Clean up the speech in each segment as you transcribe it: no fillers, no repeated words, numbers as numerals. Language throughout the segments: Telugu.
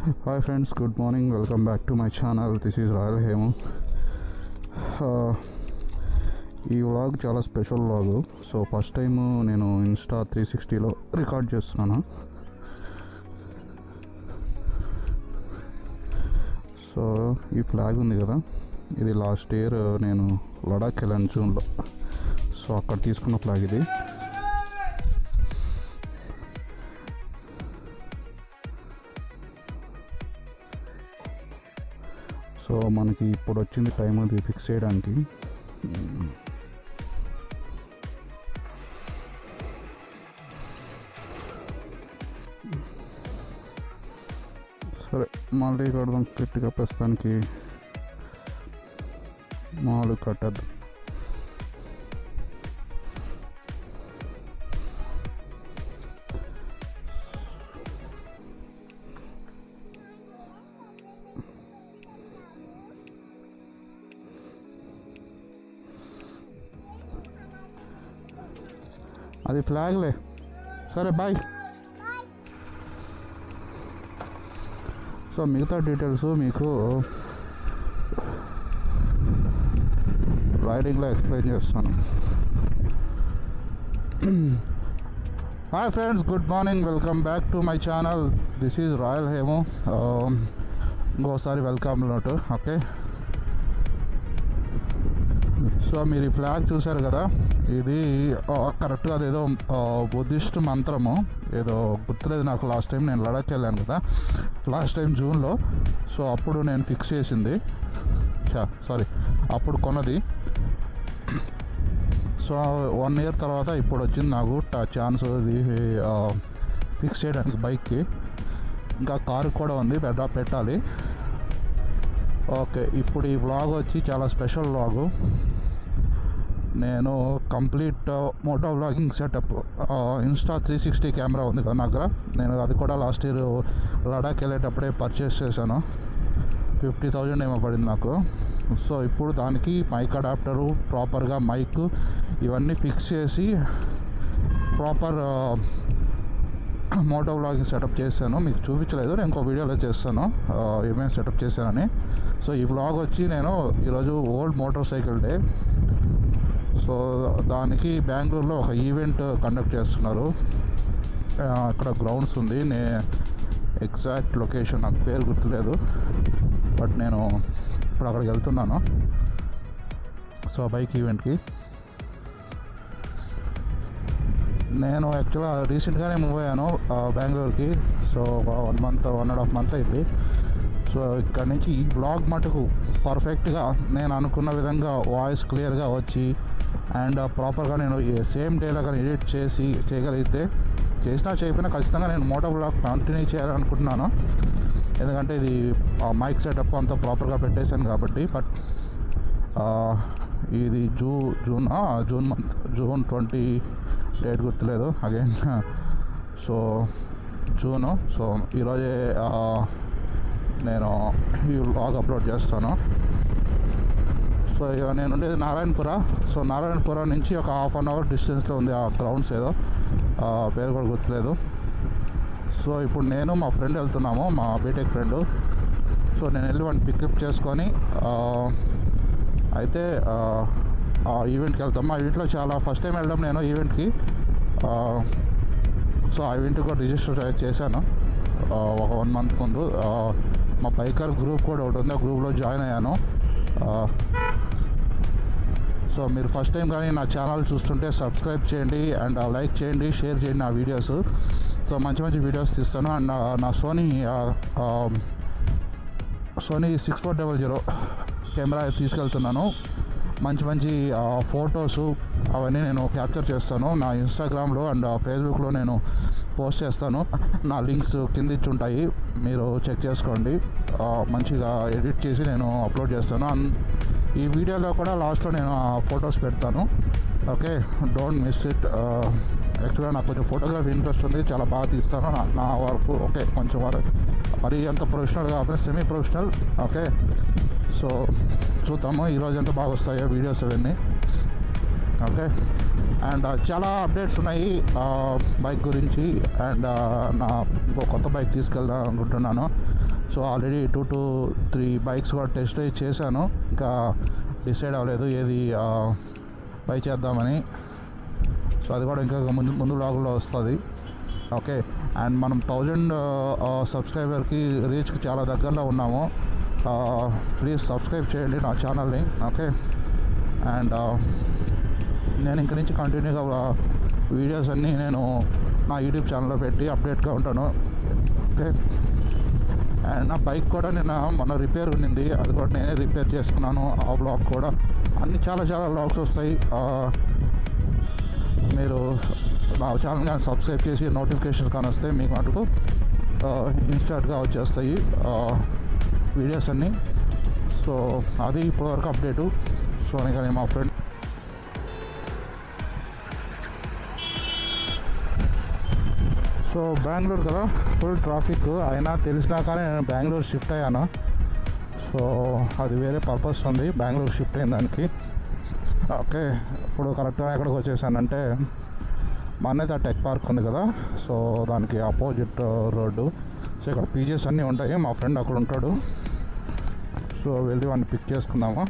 Hi friends, good morning. Welcome back to my channel. This is Royal Hemu. ఈ వ్లాగ్ చాలా special vlog. So first time నేను ఇన్స్టా 360లో రికార్డ్ చేస్తున్నాను. సో ఈ ఫ్లాగ్ ఉంది కదా, ఇది లాస్ట్ ఇయర్ నేను లడాక్ వెళ్ళాను జూన్లో. సో అక్కడ తీసుకున్న ఫ్లాగ్ ఇది. సో మనకి ఇప్పుడు వచ్చింది టైం అది ఫిక్స్ చేయడానికి. సరే మళ్ళీ కడదాం గట్టిగా. ప్రస్తుతానికి మాలు కట్టద్దు. అది ఫ్లాగ్లే. సరే బాయ్. సో మిగతా డీటెయిల్స్ మీకు రైడింగ్లో ఎక్స్ప్లెయిన్ చేస్తాను. Hi friends, good morning. Welcome back to my channel. This is royal హేమో. ఇంకోసారి వెల్కమ్ నోట్. ఓకే, సో మీరు ఈ ఫ్లాగ్ చూసారు కదా, ఇది కరెక్ట్గా అదేదో బుద్ధిస్ట్ మంత్రము ఏదో గుర్తులేదు నాకు. లాస్ట్ టైం నేను లడాక్ వెళ్ళాను కదా, లాస్ట్ టైం జూన్లో. సో అప్పుడు నేను ఫిక్స్ చేసింది, అప్పుడు కొన్నది. సో 1 ఇయర్ తర్వాత ఇప్పుడు వచ్చింది నాకు ఛాన్స్ ఇది ఫిక్స్ చేయడానికి బైక్కి. ఇంకా కారు కూడా ఉంది, పెట్టాలి. ఓకే, ఇప్పుడు ఈ వ్లాగ్ వచ్చి చాలా స్పెషల్ వ్లాగు. నేను complete moto vlogging setup, Insta 360 camera ఉంది కదా నా దగ్గర. నేను అది కూడా లాస్ట్ ఇయర్ లడాక్ వెళ్ళేటప్పుడే పర్చేస్ చేశాను. 50,000 ఏమో పడింది నాకు. సో ఇప్పుడు దానికి మైక్ అడాప్టరు, ప్రాపర్గా మైక్ ఇవన్నీ ఫిక్స్ చేసి ప్రాపర్ మోటో వ్లాగింగ్ సెటప్ చేశాను. మీకు చూపించలేదు, నేను ఇంకో వీడియోలో చేస్తాను ఏమేమి సెటప్ చేశానని. సో ఈ వ్లాగ్ వచ్చి నేను ఈరోజు world motor cycle day. So దానికి బెంగళూరులో ఒక ఈవెంట్ కండక్ట్ చేస్తున్నారు. అక్కడ గ్రౌండ్స్ ఉంది. ఎగ్జాక్ట్ లొకేషన్ నాకు పేరు గుర్తులేదు, బట్ నేను ఇప్పుడు అక్కడికి వెళ్తున్నాను. సో బైక్ ఈవెంట్కి నేను యాక్చువల్గా రీసెంట్గానే మూవ్ అయ్యాను బెంగళూరుకి. సో 1.5 month అయింది. సో ఇక్కడ నుంచి ఈ వ్లాగ్ మటుకు పర్ఫెక్ట్గా నేను అనుకున్న విధంగా వాయిస్ క్లియర్గా వచ్చి అండ్ ప్రాపర్గా నేను సేమ్ డేలో కానీ ఎడిట్ చేయగలిగితే, చేయకపోయినా ఖచ్చితంగా నేను మోటో వ్లాగ్ కంటిన్యూ చేయాలనుకుంటున్నాను. ఎందుకంటే ఇది మైక్ సెటప్ అంతా ప్రాపర్గా పెట్టేశాను కాబట్టి. బట్ ఇది జూన్ మంత్, June 20 డేట్ గుర్తులేదు అగైన్. So June. సో ఈరోజే నేను ఈ వ్లాగ్ అప్లోడ్ చేస్తాను. సో ఇక నేను ఉండేది నారాయణపుర. సో నారాయణపుర నుంచి ఒక 1/2 hour డిస్టెన్స్లో ఉంది ఆ గ్రౌండ్స్, ఏదో పేరు కూడా గుర్తులేదు. సో ఇప్పుడు నేను మా ఫ్రెండ్ వెళ్తున్నాము, మా బీటెక్ ఫ్రెండ్. సో నేను వెళ్ళి వాడిని పికప్ చేసుకొని అయితే ఆ ఈవెంట్కి వెళ్తాము. ఆ ఈవెంట్లో చాలా ఫస్ట్ టైం వెళ్ళడం నేను ఈవెంట్కి. సో ఆ ఈవెంట్కి కూడా రిజిస్టర్ చేశాను ఒక 1 month ముందు. మా బైకర్ గ్రూప్ కూడా ఒకటి ఉంది, ఆ గ్రూప్లో జాయిన్ అయ్యాను. సో మీరు ఫస్ట్ టైం కానీ నా ఛానల్ చూస్తుంటే సబ్స్క్రైబ్ చేయండి అండ్ లైక్ చేయండి, షేర్ చేయండి నా వీడియోస్. సో మంచి మంచి వీడియోస్ తీస్తాను. అండ్ నా సోనీ 6400 కెమెరా తీసుకెళ్తున్నాను. మంచి ఫొటోసు అవన్నీ నేను క్యాప్చర్ చేస్తాను. నా ఇన్స్టాగ్రామ్లో అండ్ ఫేస్బుక్లో నేను పోస్ట్ చేస్తాను. నా లింక్స్ కింద ఇచ్చి ఉంటాయి, మీరు చెక్ చేసుకోండి. మంచిగా ఎడిట్ చేసి నేను అప్లోడ్ చేస్తాను. ఈ వీడియోలో కూడా లాస్ట్లో నేను ఫొటోస్ పెడతాను. Okay, don't miss it. యాక్చువల్గా నాకు కొంచెం ఫోటోగ్రఫీ ఇంట్రెస్ట్ ఉంది, చాలా బాగా తీస్తాను నా వరకు. ఓకే, కొంచెం మరి అంత ప్రొఫెషనల్ కాకపోతే సెమీ ప్రొఫెషనల్. ఓకే, సో చూద్దాము ఈరోజు ఎంత బాగా వస్తాయో వీడియోస్ అవన్నీ. ఓకే. అండ్ చాలా అప్డేట్స్ ఉన్నాయి బైక్ గురించి. అండ్ నా ఇంకో కొత్త బైక్ తీసుకెళ్దాం అనుకుంటున్నాను. సో ఆల్రెడీ 2 to 3 బైక్స్ కూడా టెస్ట్ డ్రైవ్ చేశాను. ఇంకా డిసైడ్ అవ్వలేదు ఏది బై చేద్దామని. సో అది కూడా ఇంకా ముందు బ్లాగులో వస్తుంది. ఓకే. అండ్ మనం 1000 సబ్స్క్రైబర్కి రీచ్కి చాలా దగ్గరలో ఉన్నాము. ప్లీజ్ సబ్స్క్రైబ్ చేయండి నా ఛానల్ని. ఓకే. అండ్ నేను ఇంక నుంచి కంటిన్యూగా వీడియోస్ అన్నీ నేను నా యూట్యూబ్ ఛానల్లో పెట్టి అప్డేట్గా ఉంటాను. ఓకే. అండ్ నా బైక్ కూడా నేను మొన్న రిపేర్ ఉండింది, అది కూడా నేనే రిపేర్ చేసుకున్నాను. ఆ బ్లాగ్ కూడా అన్ని చాలా బ్లాగ్స్ వస్తాయి. మీరు నా ఛానల్ కానీ సబ్స్క్రైబ్ చేసి నోటిఫికేషన్స్ కానీ వస్తే మీకు మటుకు ఇన్స్టాంట్గా వచ్చేస్తాయి వీడియోస్ అన్నీ. సో అది ఇప్పటివరకు అప్డేటు. సో కానీ మా ఫ్రెండ్ సో బెంగళూరు కదా, ఫుల్ ట్రాఫిక్. అయినా తెలిసినా కానీ నేను బెంగళూరు షిఫ్ట్ అయ్యాను. సో అది వేరే పర్పస్ ఉంది బెంగళూరు షిఫ్ట్ అయిన దానికి. ఓకే. ఇప్పుడు కరెక్ట్గా ఎక్కడికి వచ్చేసానంటే మా అన్నయ్య టెక్ పార్క్ ఉంది కదా, సో దానికి ఆపోజిట్ రోడ్డు. సో ఇక్కడ పీజెస్ అన్నీ ఉంటాయి. మా ఫ్రెండ్ అక్కడ ఉంటాడు. సో వెళ్ళి వాడిని పిక్ చేసుకుందాము.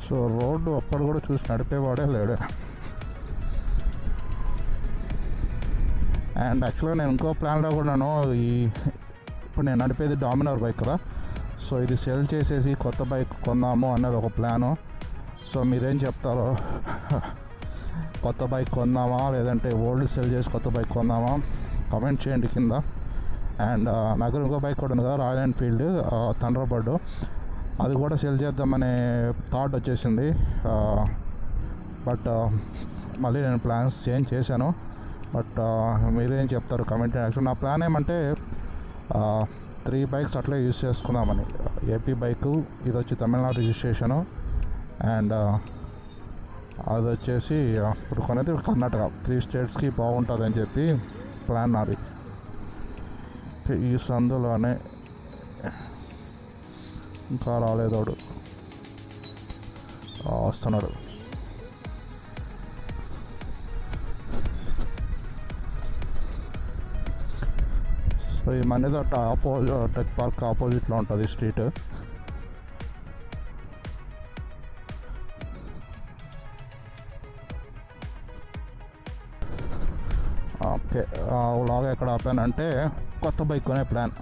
సో రోడ్డు అప్పుడు కూడా చూసి నడిపేవాడే లేడు. అండ్ యాక్చువల్గా నేను ఇంకో ప్లాన్లో కూడాను ఇప్పుడు నేను నడిపేది డామినర్ బైక్ కదా, సో ఇది సెల్ చేసేసి కొత్త బైక్ కొందాము అన్నది ఒక ప్లాను. సో మీరేం చెప్తారో, కొత్త బైక్ కొందామా లేదంటే ఓల్డ్ సెల్ చేసి కొత్త బైక్ కొందామా కామెంట్ చేయండి కింద. అండ్ నా దగ్గర ఇంకో బైక్ కూడా ఉంది కదా, రాయల్ ఎన్ఫీల్డ్ థండర్బర్డ్. అది కూడా సెల్ చేద్దామనే థాట్ వచ్చేసింది. బట్ మళ్ళీ నేను ప్లాన్స్ చేంజ్ చేశాను. బట్ మీరేం చెప్తారు కమెంట్. యాక్చువల్ నా ప్లాన్ ఏమంటే 3 బైక్స్ అట్లే యూజ్ చేసుకుందామని. ఏపీ బైకు, ఇది వచ్చి తమిళనాడు రిజిస్ట్రేషను, అండ్ అది వచ్చేసి ఇప్పుడు కొనేది కర్ణాటక. 3 స్టేట్స్కి బాగుంటుంది అని చెప్పి ప్లాన్ నాది. ఈ సందులోనే ఇంకా రాలేదోడు వస్తున్నాడు. సో ఈ మనది టెక్ పార్క్ ఆపోజిట్లో ఉంటుంది స్ట్రీట్. ఓకే. లాగా ఎక్కడ ఆపానంటే కొత్త బైక్ కొనే ప్లాన్.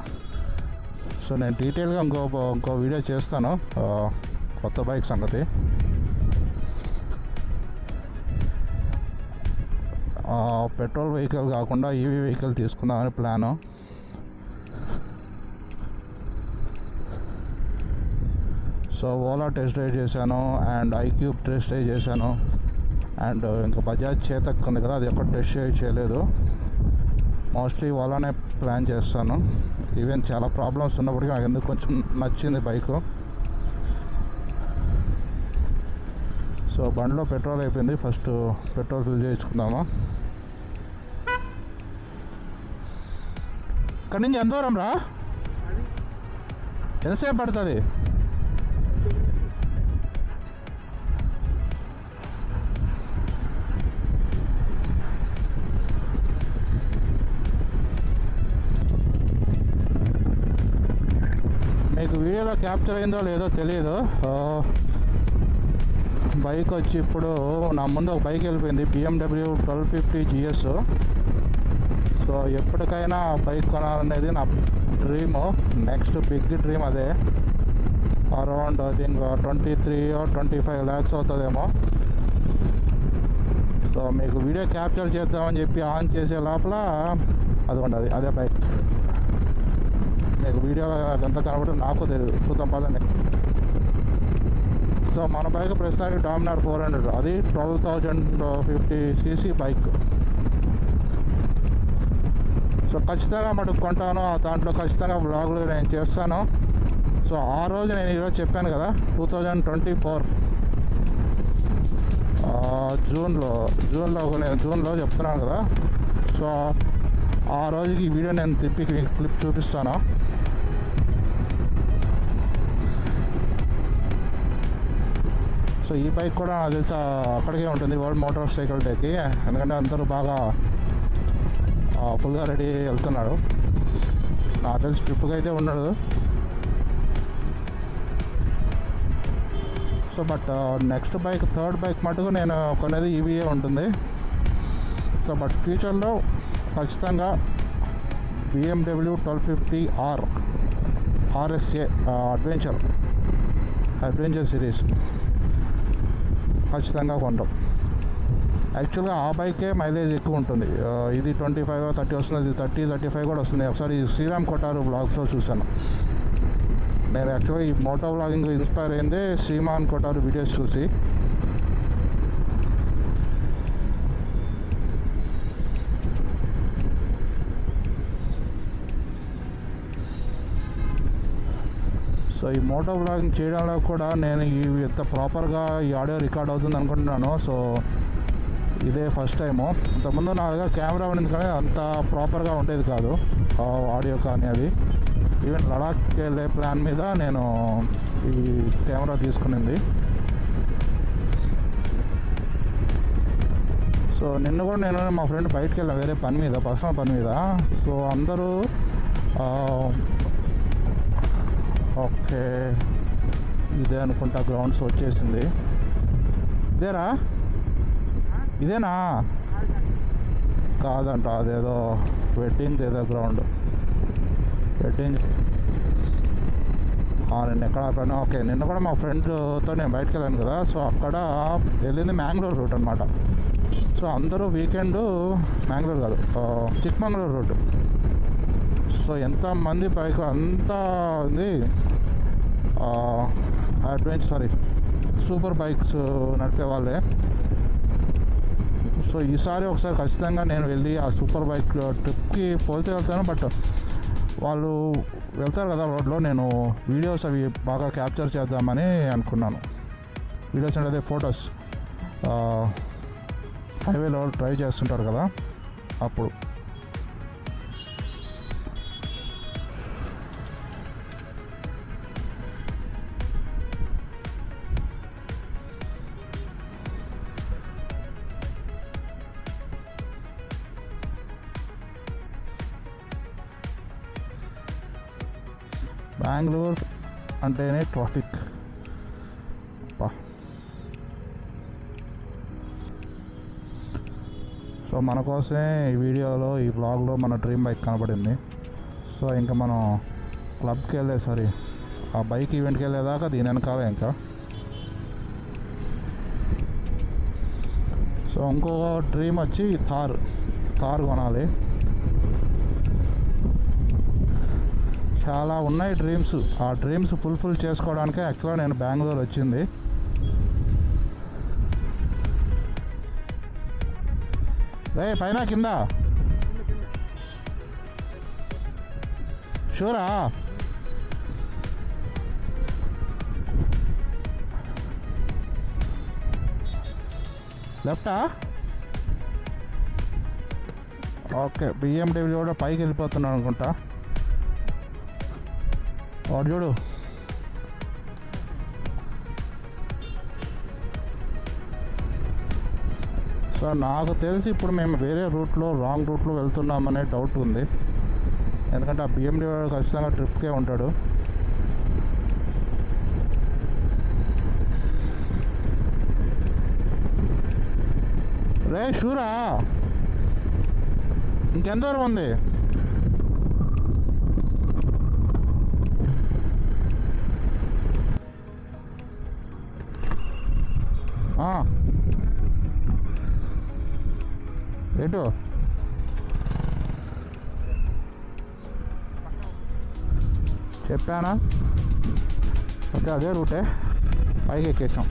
సో నేను డీటెయిల్గా ఇంకో వీడియో చేస్తాను కొత్త బైక్ సంగతి. పెట్రోల్ వెహికల్ కాకుండా ఈవీ వెహికల్ తీసుకుందామని plan. So Ola test drive చేశాను, అండ్ ఐక్యూబ్ టెస్ట్ డ్రైవ్ చేశాను, అండ్ ఇంకా బజాజ్ చేతక్ ఉంది కదా, అది ఎక్కడ టెస్ట్ డ్రైవ్ చేయలేదు. మోస్ట్లీ ఓలానే ప్లాన్ చేస్తాను. ఈవెన్ చాలా ప్రాబ్లమ్స్ ఉన్నప్పటికీ నాకు ఎందుకు కొంచెం నచ్చింది బైకు. సో బండిలో పెట్రోల్ అయిపోయింది, ఫస్ట్ పెట్రోల్ ఫిల్ చేయించుకుందామా. ఇక్కడి నుంచి ఎంత దూరం రా, ఎంతసేపు పడుతుంది? మీకు వీడియోలో క్యాప్చర్ అయిందో లేదో తెలియదు. బైక్ వచ్చి ఇప్పుడు నా ముందు ఒక బైక్ వెళ్ళిపోయింది, BMW 1250 GS. సో ఎప్పటికైనా బైక్ కొనాలనేది నా డ్రీము. నెక్స్ట్ బిగ్ డ్రీమ్ అదే. Around I think 23 or 25 lakhs అవుతుందేమో. సో మీకు వీడియో క్యాప్చర్ చేద్దామని చెప్పి ఆన్ చేసే లోపల అదిగోండి అదే బైక్. మీకు వీడియోలో ఎంత కనబడి నాకు తెలియదు, చూద్దాం పదండి. సో మన బైక్ ప్రస్తుతానికి డామినర్ 400, అది 12,050 cc బైక్. సో ఖచ్చితంగా మటుకు కొంటాను, దాంట్లో ఖచ్చితంగా వ్లాగులు నేను చేస్తాను. సో ఆ రోజు నేను ఈరోజు చెప్పాను కదా 2024 జూన్లో చెప్తున్నాను కదా. సో ఆ రోజుకి ఈ వీడియో నేను తిప్పి క్లిప్ చూపిస్తాను. సో ఈ బైక్ కూడా నాకు తెలిసి అక్కడికే ఉంటుంది, వరల్డ్ మోటార్ సైకిల్ డేకి. ఎందుకంటే అందరూ బాగా ఫుల్గా రెడీ వెళ్తున్నాడు. నాకు తెలిసి ట్రిప్కి అయితే ఉండడు. So but next bike, third bike మటుకు నేను కొనేది ఈవీఏ ఉంటుంది. సో బట్ ఫ్యూచర్లో ఖచ్చితంగా BMW 1250R RSA adventure series ఖచ్చితంగా కొంటాం. యాక్చువల్గా ఆ బైకే మైలేజ్ ఎక్కువ ఉంటుంది. ఇది 25 30 వస్తుంది, ఇది 30-35 కూడా వస్తుంది. ఒకసారి శ్రీరామ్ కొట్టారు బ్లాగ్స్లో చూశాను. నేను యాక్చువల్గా ఈ మోటో వ్లాగింగ్ ఇన్స్పైర్ అయింది శ్రీమాన్ కొట్టారు వీడియోస్ చూసి. సో ఈ మోటో వ్లాగింగ్ చేయడంలో కూడా నేను ఎంత ప్రాపర్గా ఈ ఆడియో రికార్డ్ అవుతుంది అనుకుంటున్నాను. సో ఇదే ఫస్ట్ టైము. ఇంతకుముందు నా దగ్గర కెమెరా ఉన్నది కానీ అంత ప్రాపర్గా ఉండేది కాదు ఆడియో కానీ. అది ఈవెన్ లడాక్ వెళ్ళే ప్లాన్ మీద నేను ఈ కెమెరా తీసుకునింది. సో నిన్న కూడా నేను మా ఫ్రెండ్ బయటకు వెళ్ళాను వేరే పని మీద, పర్సనల్ పని మీద. సో అందరూ ఓకే ఇదే అనుకుంటా గ్రౌండ్స్ వచ్చేసింది. ఇదేరా, ఇదేనా? కాదంట, అదేదో వెడ్డింగ్ ఏదో గ్రౌండ్. వెడ్డింగ్ నిన్న ఎక్కడ ఆపాను? ఓకే, నిన్న కూడా మా ఫ్రెండ్తో నేను బయటకు వెళ్ళాను కదా. సో అక్కడ వెళ్ళింది మ్యాంగ్లూర్ రూట్ అనమాట. సో అందరూ వీకెండ్ మ్యాంగ్లూర్ కాదు, చిక్మంగళూరు రూట్. సో ఎంతమంది బైక్ అంతా ఉంది సూపర్ బైక్స్ నడిపే వాళ్ళే. సో ఈసారి ఒకసారి ఖచ్చితంగా నేను వెళ్ళి ఆ సూపర్ బైక్ ట్రిప్కి పోతే వెళ్తాను. బట్ వాళ్ళు వెళ్తారు కదా రోడ్లో, నేను వీడియోస్ అవి బాగా క్యాప్చర్ చేద్దామని అనుకున్నాను. వీడియోస్ అంటే అదే ఫొటోస్, హైవేలో డ్రైవ్ చేస్తుంటారు కదా అప్పుడు. బెంగళూరు అంటేనే ట్రాఫిక్. సో మన కోసమే ఈ వీడియోలో, ఈ బ్లాగ్లో మన డ్రీమ్ బైక్ కనబడింది. సో ఇంకా మనం క్లబ్కి వెళ్ళేసరి ఆ బైక్ ఈవెంట్కి వెళ్ళేదాకా దీని వెనకాలే ఇంకా. సో ఇంకో డ్రీమ్ వచ్చి థార్ కొనాలి. చాలా ఉన్నాయి డ్రీమ్స్. ఆ డ్రీమ్స్ ఫుల్ఫిల్ చేసుకోవడానికే యాక్చువల్గా నేను బెంగళూరు వచ్చింది. రే పైన కింద షూరా? లెఫ్టా? ఓకే, BMW కూడా పైకి వెళ్ళిపోతున్నాడు అనుకుంటా. వాడు చూడు, సో నాకు తెలిసి ఇప్పుడు మేము వేరే రూట్లో, రాంగ్ రూట్లో వెళ్తున్నామనే డౌట్ ఉంది. ఎందుకంటే ఆ BMW ఖచ్చితంగా ట్రిప్కే ఉంటాడు. రే షూరా, ఇంకెంత దూరం ఉంది? ఎటు? చెప్పానా? ఓకే, అదే రూటే. పైకి ఎక్కేసాం.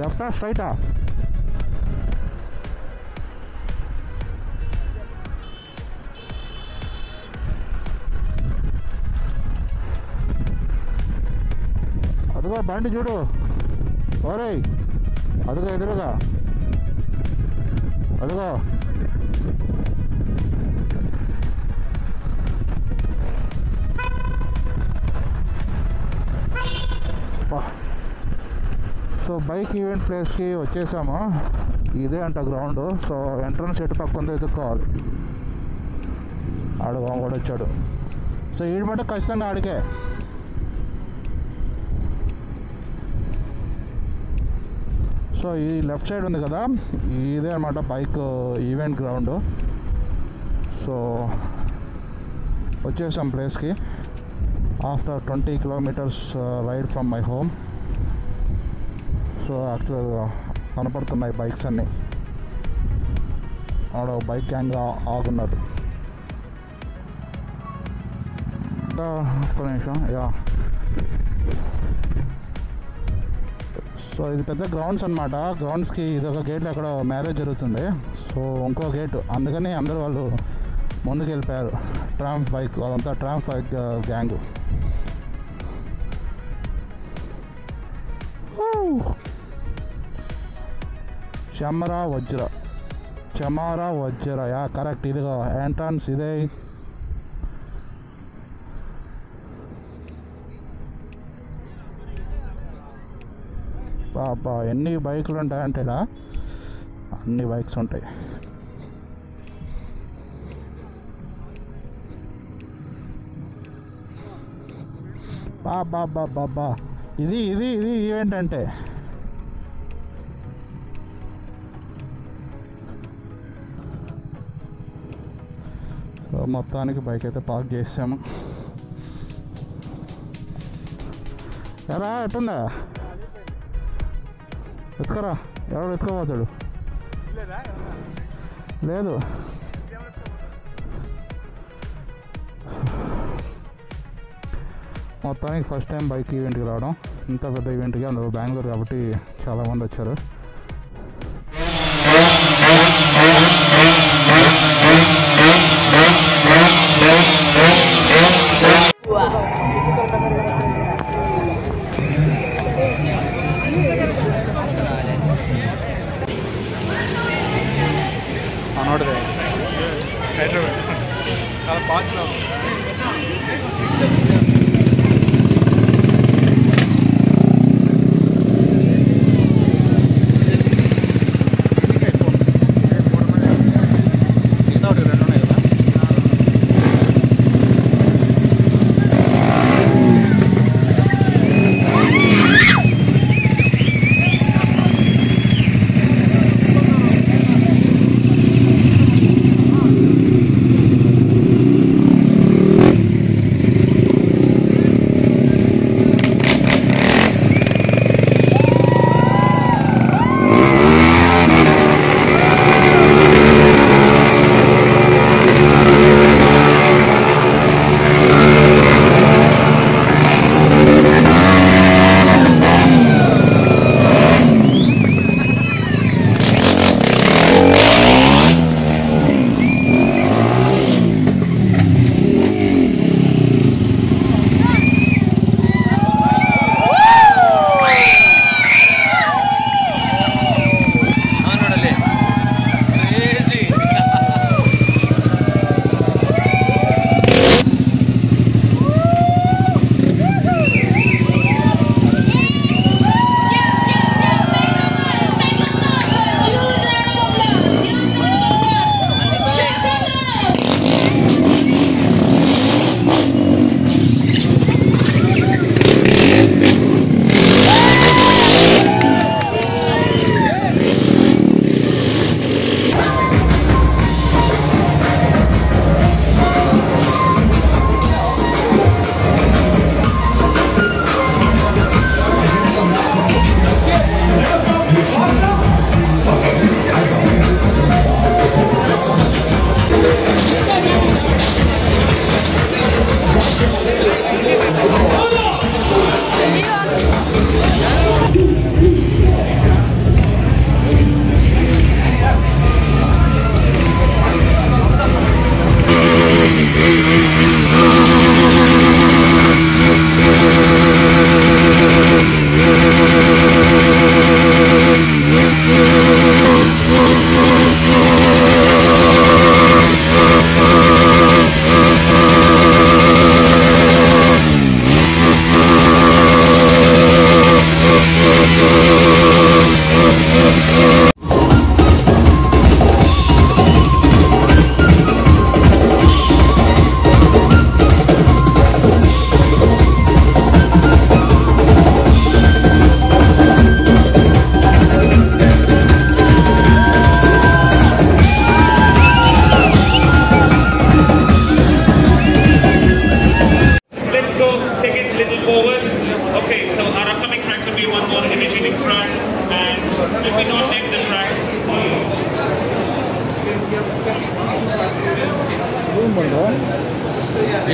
లెఫ్టా స్ట్రైటా? అదిగో బండి చూడు. ఓరే అదిగో ఎదురుగా, అదిగో. సో బైక్ ఈవెంట్ ప్లేస్కి వచ్చేసాము. ఇదే అంట గ్రౌండ్. సో ఎంట్రన్స్ ఎటు పక్కన ఎత్తుక్కోవాలి. ఆడు కూడా వచ్చాడు. సో ఈడు మటు ఖచ్చితంగా ఆడికే. సో ఈ లెఫ్ట్ సైడ్ ఉంది కదా, ఇదే అనమాట బైక్ ఈవెంట్ గ్రౌండ్. సో వచ్చేసాం ప్లేస్కి after 20 kilometers ride from my home. So యాక్చువల్గా కనపడుతున్నాయి బైక్స్ అన్నీ. ఆడ బైక్ గ్యాంగ్ ఆగున్నారు. ఒక్క నిమిషం. సో ఇది పెద్ద గ్రౌండ్స్ అనమాట. గ్రౌండ్స్కి ఇదొక గేట్లో ఎక్కడ మ్యారేజ్ జరుగుతుంది. సో ఇంకో గేటు, అందుకని అందరూ వాళ్ళు ముందుకు వెళ్ళిపోయారు. ట్రాంప్ బైక్ వాళ్ళంతా ట్రాంప్ బైక్ గ్యాంగ్. చమారా వజ్ర కరెక్ట్. ఇదిగో ఎంట్రన్స్ ఇదే. బాబా ఎన్ని బైకులు ఉంటాయంటే అన్ని బైక్స్ ఉంటాయి. బాబా ఇది ఈవెంట్ అంటే. సో మొత్తానికి బైక్ అయితే పార్క్ చేసాము. ఎలా ఎట్టుందా ఎత్తుకరా. ఎవడు ఎత్తుకోపోతాడు? లేదు. మొత్తానికి ఫస్ట్ టైం బైక్ ఈవెంట్కి రావడం. ఇంత పెద్ద ఈవెంట్కి, అందులో బెంగళూరు కాబట్టి చాలామంది వచ్చారు. ನೋಡಿದೆ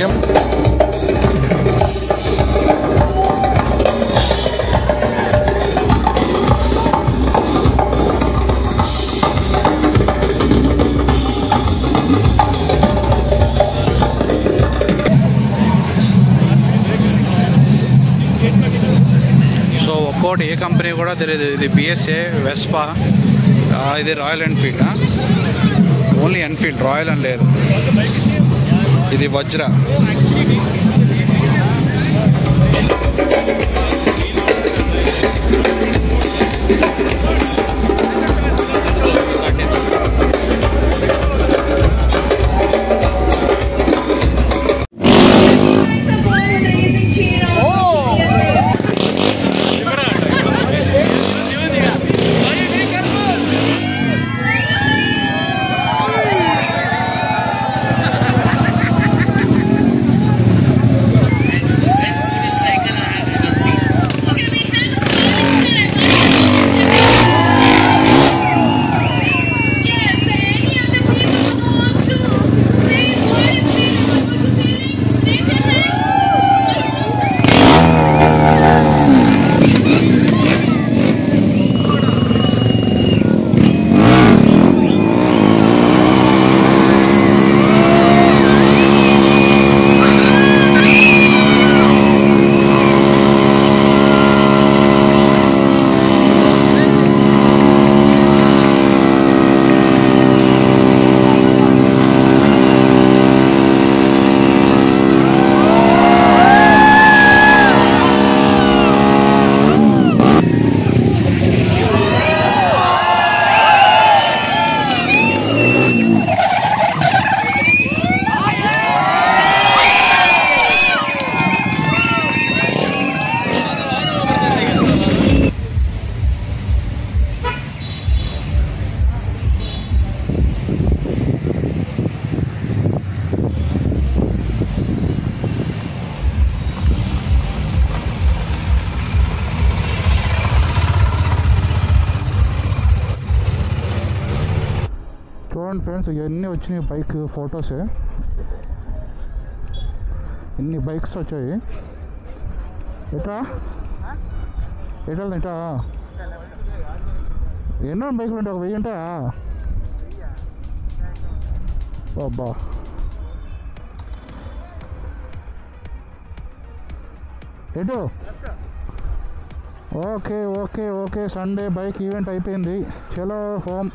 ఏం సో ఒక్కోటి ఏ కంపెనీ కూడా తెలియదు. ఇది బిఎస్ఏ, వెస్పా, ఇది royal Enfield. Only Enfield, royal అని లేదు. ఇది వజ్ర. చూడండి ఫ్రెండ్స్, ఇవన్నీ వచ్చినాయి బైక్ ఫొటోసే. ఇన్ని బైక్స్ వచ్చాయి. ఎట్లా ఎట్లా ఎన్నో బైకులు ఉంటాయి? 1000 ఉంటాయా? అబ్బా, ఎటు? Okay okay okay, Sunday bike event అయిపోయింది. చలో హోమ్.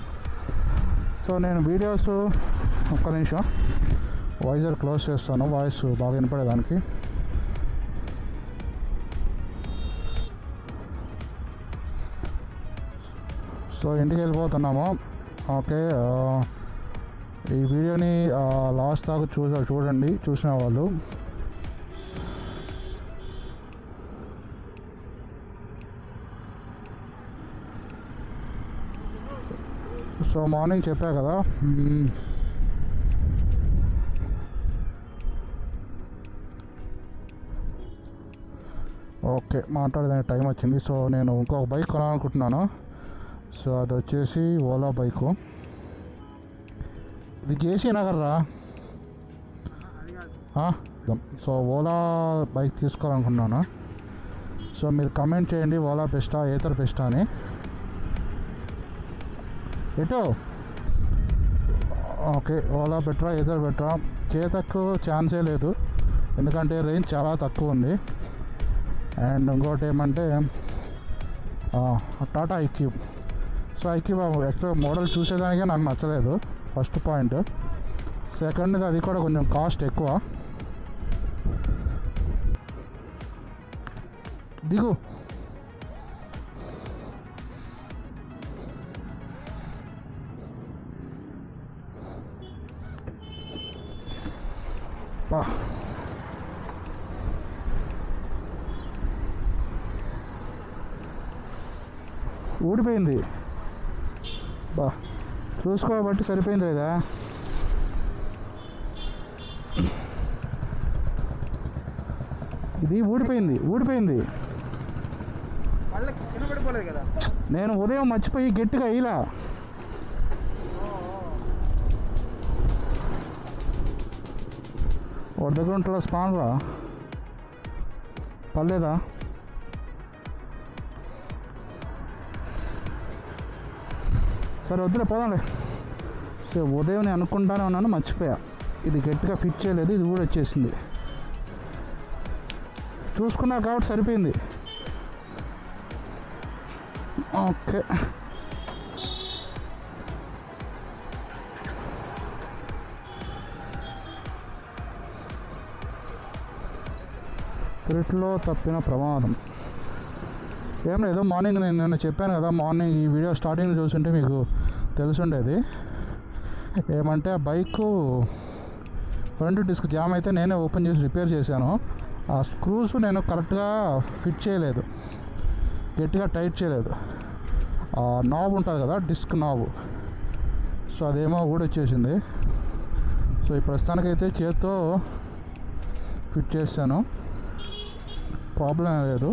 సో నేను వీడియోస్ ఒక్క నిమిషం వాయిజర్ క్లోజ్ చేస్తాను, వాయిస్ బాగా వినపడేదానికి. సో ఇంటికి వెళ్ళిపోతున్నాము. ఓకే, ఈ వీడియోని లాస్ట్ దాకా చూడండి చూసిన వాళ్ళు. సో మార్నింగ్ చెప్పా కదా, ఓకే మాట్లాడేదానికి టైం వచ్చింది. సో నేను ఇంకొక బైక్ కొనాలనుకుంటున్నాను. సో అది వచ్చేసి ఓలా బైకు. ఇది జేసీ నగర్ రా. సో ఓలా బైక్ తీసుకోవాలనుకున్నాను. సో మీరు కమెంట్ చేయండి, ఓలా బెస్టా ఏతర్ బెస్టా అని. ఎటో ఓకే, ఓలా బెటరా ఏతర్ బెటరా? చేతకు ఛాన్సే లేదు, ఎందుకంటే రేంజ్ చాలా తక్కువ ఉంది. అండ్ ఇంకోటి ఏమంటే టాటా ఐక్యూ. సో ఐక్యూ యాక్చువల్గా మోడల్ చూసేదానికే నాకు నచ్చలేదు, ఫస్ట్ పాయింట్. సెకండ్, అది కూడా కొంచెం కాస్ట్ ఎక్కువ. దిగు. ఊడిపోయింది బా, చూసుకోబట్టి సరిపోయింది లేదా? ఇది ఊడిపోయింది. నేను ఉదయం మర్చిపోయి గట్టిగా ఇలా వాడి దగ్గర ఉంటుందా స్పాన్ రా పర్లేదా? సరే వద్దులే పోదాంలే. సో ఉదయం నేను అనుకుంటానే ఉన్నాను, మర్చిపోయా. ఇది గట్టిగా ఫిట్ చేయలేదు, ఇది కూడా వచ్చేసింది. చూసుకున్నా కాబట్టి సరిపోయింది. ఓకే త్రిట్లో తప్పిన ప్రమాదం ఏం లేదు. మార్నింగ్ నేను నిన్న చెప్పాను కదా, మార్నింగ్ ఈ వీడియో స్టార్టింగ్ చూస్తుంటే మీకు తెలుసుండేది. ఏమంటే ఆ బైకు ఫ్రంట్ డిస్క్ జామ్ అయితే నేనే ఓపెన్ చేసి రిపేర్ చేశాను. ఆ స్క్రూస్ నేను కరెక్ట్గా ఫిట్ చేయలేదు, గట్టిగా టైట్ చేయలేదు. ఆ నాబ్ ఉంటుంది కదా, డిస్క్ నాబ్, సో అదేమో కూడా వచ్చేసింది. సో ఈ ప్రస్తుతానికైతే చేత్తో ఫిట్ చేశాను, ప్రాబ్లం లేదు.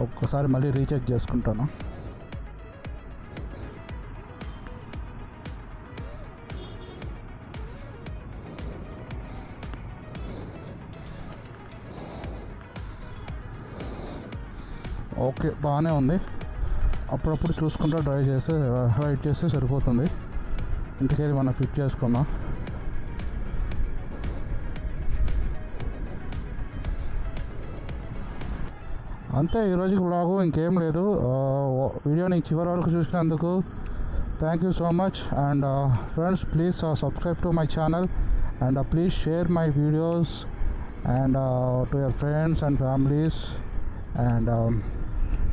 ఒక్కసారి మళ్ళీ రీచెక్ చేసుకుంటాను. ఓకే బాగానే ఉంది. అప్పుడప్పుడు చూసుకుంటూ రైడ్ చేస్తే సరిపోతుంది. ఇంటికెళ్ళి మనం ఫిట్ చేసుకుందాం. అంతే ఈరోజుకి వ్లాగు, ఇంకేం లేదు. వీడియోని చివరి వరకు చూసినందుకు thank you so much. And friends please subscribe to my channel and please share my videos and to your friends and families. And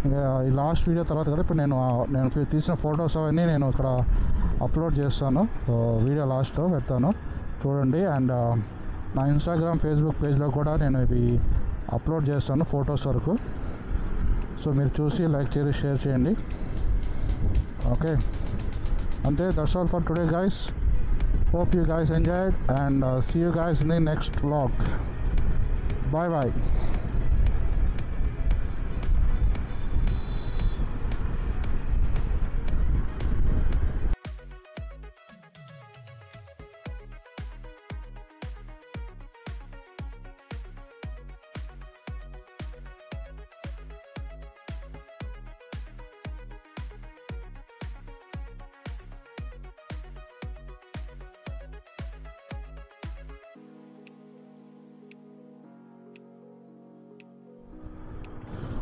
ఇంకా ఈ లాస్ట్ వీడియో తర్వాత కదా ఇప్పుడు నేను తీసిన ఫొటోస్ అవన్నీ నేను ఇక్కడ అప్లోడ్ చేస్తాను, వీడియో లాస్ట్లో పెడతాను చూడండి. అండ్ నా ఇన్స్టాగ్రామ్ ఫేస్బుక్ పేజ్లో కూడా నేను ఇవి అప్లోడ్ చేస్తాను ఫొటోస్ వరకు. సో మీరు చూసి లైక్ చేసి షేర్ చేయండి. ఓకే అంతే. That's all for today guys. Hope you guys enjoyed and see you guys in the next vlog. Bye bye.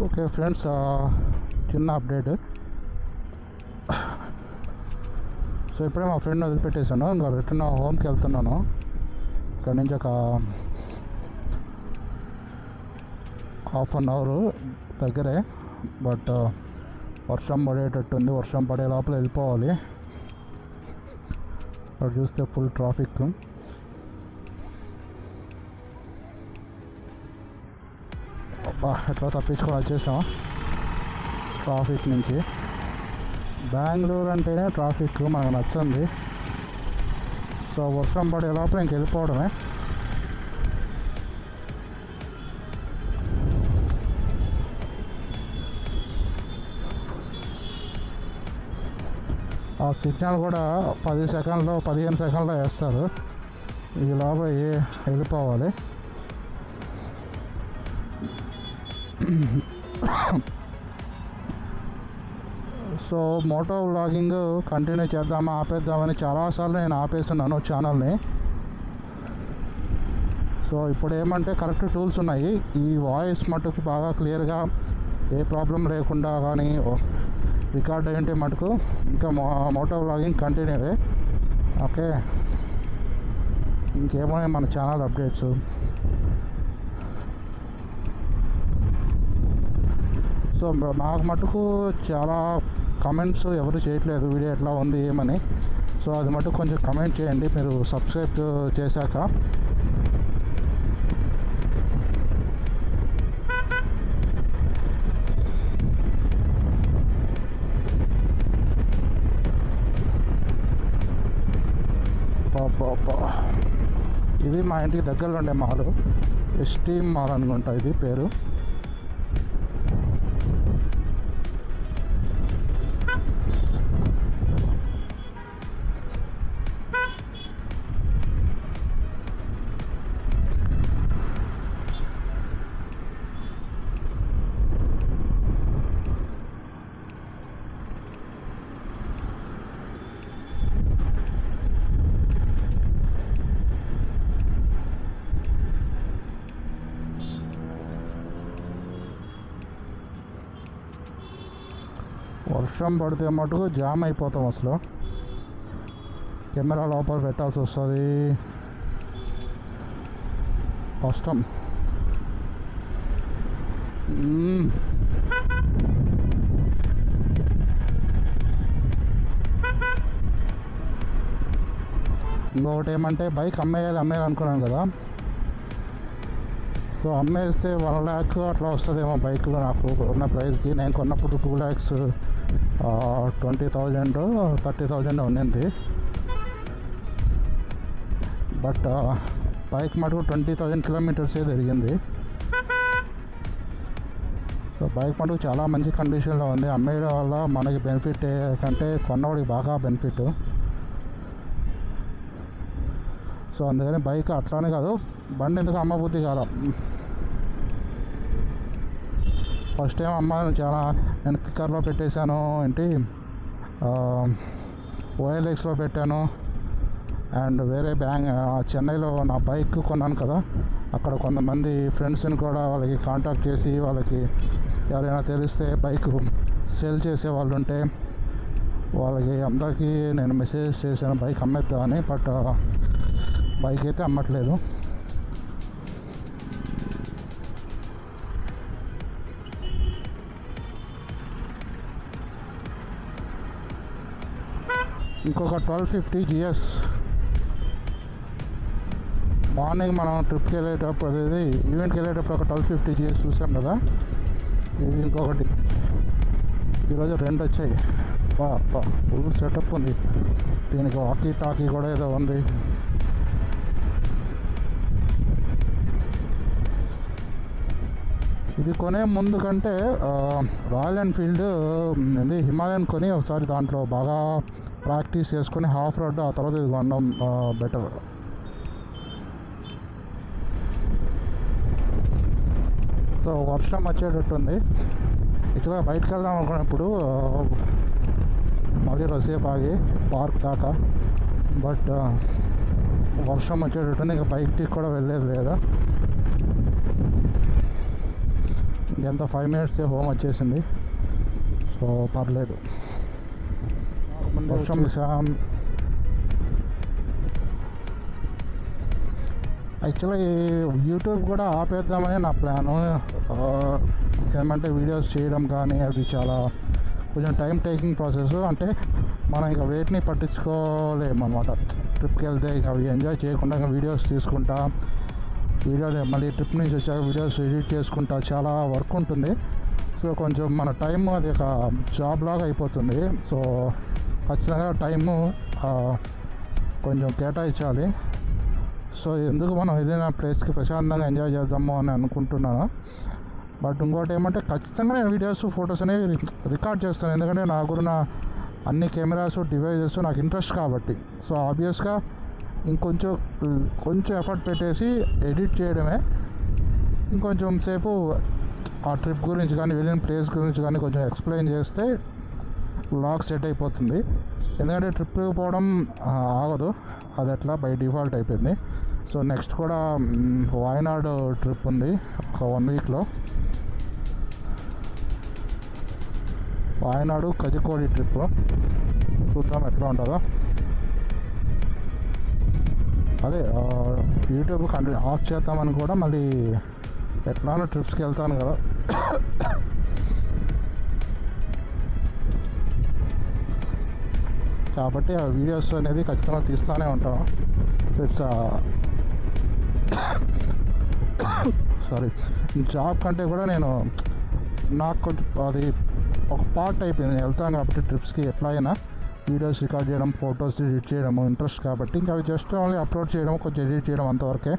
Okay friends, చిన్న అప్డేట్. సో ఇప్పుడే మా ఫ్రెండ్ వదిలిపెట్టేశాను, ఇంకా రిటర్న్ హోమ్కి వెళ్తున్నాను. ఇక్కడ నుంచి ఒక హాఫ్ అన్ అవర్ దగ్గరే, బట్ వర్షం పడేటట్టుంది. వర్షం పడే లోపల వెళ్ళిపోవాలి. అక్కడ చూస్తే ఫుల్ ట్రాఫిక్. ఎట్లా తప్పించుకొని వచ్చేసాం ట్రాఫిక్ నుంచి. బెంగళూరు అంటేనే ట్రాఫిక్ మనకు నచ్చింది. సో వర్షం పడే లోపల ఇంక వెళ్ళిపోవడమే. ఆ సిగ్నల్ కూడా 15 సెకండ్లో వేస్తారు. ఈ లోపల వెళ్ళిపోవాలి. సో మోటో వ్లాగింగ్ కంటిన్యూ చేద్దామా ఆపేద్దామని చాలాసార్లు నేను ఆపేస్తున్నాను ఛానల్ని. సో ఇప్పుడు ఏమంటే కరెక్ట్ టూల్స్ ఉన్నాయి. ఈ వాయిస్ మటుకు బాగా క్లియర్గా ఏ ప్రాబ్లం లేకుండా కానీ రికార్డ్ అయ్యింటే మటుకు ఇంకా మోటో వ్లాగింగ్ కంటిన్యూ. ఓకే ఇంకేమో మన ఛానల్ అప్డేట్స్. సో నాకు మటుకు చాలా కమెంట్స్ ఎవరు చేయట్లేదు వీడియో ఎట్లా ఉంది ఏమని. సో అది మటుకు కొంచెం కమెంట్ చేయండి మీరు సబ్స్క్రైబ్ చేశాక. ఇది మా ఇంటికి దగ్గరలో ఉండే మాల్, ఎస్టీమ్ మాల్ అనుకుంటా ఇది పేరు. వర్షం పడితే మటుకు జామ్ అయిపోతాం, అసలు కెమెరా లోపల పెట్టాల్సి వస్తుంది, కష్టం. ఇంకొకటి ఏమంటే బైక్ అమ్మేయాలి అనుకున్నాను కదా. సో అమ్మేస్తే 1 lakh అట్లా వస్తుందేమో బైక్ నాకు ఉన్న ప్రైస్కి. నేను కొన్నప్పుడు 2,20,000 30,000 ఉన్నింది. బట్ బైక్ మటుకు 20,000 కిలోమీటర్సే తిరిగింది. సో బైక్ మటుకు చాలా మంచి కండిషన్లో ఉంది. అమ్మేయడం వల్ల మనకి బెనిఫిట్ కంటే కొన్నవాడికి బాగా బెనిఫిట్. సో అందుకని బైక్ అట్లానే కాదు, బండి ఎందుకు అమ్మబుద్ధి కాదు. ఫస్ట్ టైం చాలా నేను కిక్కర్లో పెట్టేశాను, ఏంటి OLXలో పెట్టాను. అండ్ వేరే చెన్నైలో నా బైక్ కొన్నాను కదా, అక్కడ కొంతమంది ఫ్రెండ్స్ని కూడా వాళ్ళకి కాంటాక్ట్ చేసి వాళ్ళకి ఎవరైనా తెలిస్తే బైక్ సేల్ చేసే వాళ్ళు ఉంటే వాళ్ళకి అందరికీ నేను మెసేజ్ చేశాను బైక్ అమ్మేద్దామని. బట్ బైక్ అయితే అమ్మట్లేదు. ఇంకొక 1250 GS మార్నింగ్ మనం ట్రిప్కి వెళ్ళేటప్పుడు, అదేది ఈవెంట్కి వెళ్ళేటప్పుడు ఒక 1250 GS చూసాం కదా, ఇది ఇంకొకటి. ఈరోజు 2 వచ్చాయి. ఫుల్ సెటప్ ఉంది దీనికి, వాకీ టాకీ కూడా ఏదో ఉంది. ఇది కొనే ముందు కంటే రాయల్ ఎన్ఫీల్డ్ హిమాలయన్ కొని ఒకసారి దాంట్లో బాగా ప్రాక్టీస్ చేసుకొని హాఫ్ రోడ్ ఆ తర్వాత ఇది కొనడం బెటర్. సో వర్షం వచ్చేటట్టుంది. ఇక్కడ బయటకు వెళ్దాం అనుకున్నప్పుడు మళ్ళీ రసేపు ఆగి పార్క్ దాకా, బట్ వర్షం వచ్చేటట్టుంది. ఇంకా బయటికి కూడా వెళ్ళేది లేదా. ఎంత 5 minutes హోమ్ వచ్చేసింది. సో పర్లేదు. వర్షం యాక్చువల్లీ యూట్యూబ్ కూడా ఆపేద్దామని నా ప్లాను. ఏమంటే వీడియోస్ చేయడం కానీ అది చాలా కొంచెం టైం టేకింగ్ ప్రాసెస్. అంటే మనం ఇక వెయిట్ని పట్టించుకోలేము అనమాట. ట్రిప్కి వెళ్తే ఇక అవి ఎంజాయ్ చేయకుండా ఇంకా వీడియోస్ తీసుకుంటా, మళ్ళీ ట్రిప్ నుంచి వచ్చాక వీడియోస్ ఎడిట్ చేసుకుంటా, చాలా వర్క్ ఉంటుంది. సో కొంచెం మన టైం అది ఒక జాబ్ లాగా అయిపోతుంది. సో ఖచ్చితంగా టైము కొంచెం కేటాయించాలి. సో ఎందుకు మనం వెళ్ళిన ప్లేస్కి ప్రశాంతంగా ఎంజాయ్ చేద్దాము అని అనుకుంటున్నాను. బట్ ఇంకోటి ఏమంటే ఖచ్చితంగా నేను వీడియోస్ ఫొటోస్ అనేవి రికార్డ్ చేస్తాను, ఎందుకంటే నా గురున్న అన్ని కెమెరాస్ డివైజెస్ నాకు ఇంట్రెస్ట్ కాబట్టి. సో ఆబ్వియస్గా కొంచెం ఎఫర్ట్ పెట్టేసి ఎడిట్ చేయడమే. ఇంకొంచెం సేపు ఆ ట్రిప్ గురించి కానీ వెళ్ళిన ప్లేస్ గురించి కానీ కొంచెం ఎక్స్ప్లెయిన్ చేస్తే వ్లాగ్ సెట్ అయిపోతుంది. ఎందుకంటే ట్రిప్ పోవడం ఆగదు, అది అట్లా బై డిఫాల్ట్ అయిపోయింది. సో నెక్స్ట్ కూడా వాయనాడ్ ట్రిప్ ఉంది ఒక 1 weekలో. వాయనాడు కజికోడి ట్రిప్ చూద్దాం ఎట్లా ఉంటుందో. అదే యూట్యూబ్ ఆఫ్ చేద్దామని కూడా మళ్ళీ ఎట్లానో ట్రిప్స్కి వెళ్తాను కదా, కాబట్టి ఆ వీడియోస్ అనేది ఖచ్చితంగా తీస్తూనే ఉంటాను. ఇట్స్ సారీ, జాబ్ కంటే కూడా నాకు కొంచెం అది ఒక పార్ట్ అయిపోయింది. నేను వెళ్తాను కాబట్టి ట్రిప్స్కి ఎట్లా అయినా వీడియోస్ రికార్డ్ చేయడం, ఫొటోస్ ఎడిట్ చేయడం ఇంట్రెస్ట్ కాబట్టి ఇంకా అవి జస్ట్ ఓన్లీ అప్లోడ్ చేయడం, కొంచెం ఎడిట్ చేయడం అంతవరకే.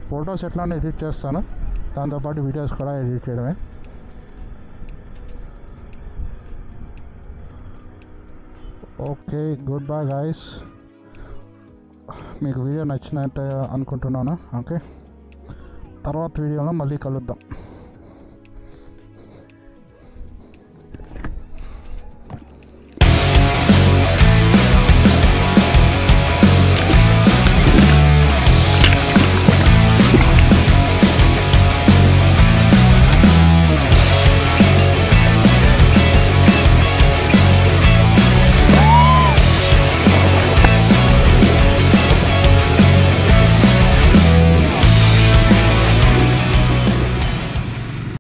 ఫొటోస్ ఎట్లానే ఎడిట్ చేస్తాను, దాంతోపాటు వీడియోస్ కూడా ఎడిట్ చేయడమే. Okay, good bye guys. మీకు వీడియో నచ్చినట్టు అనుకుంటున్నాను. ఓకే, తర్వాత వీడియోలో మళ్ళీ కలుద్దాం.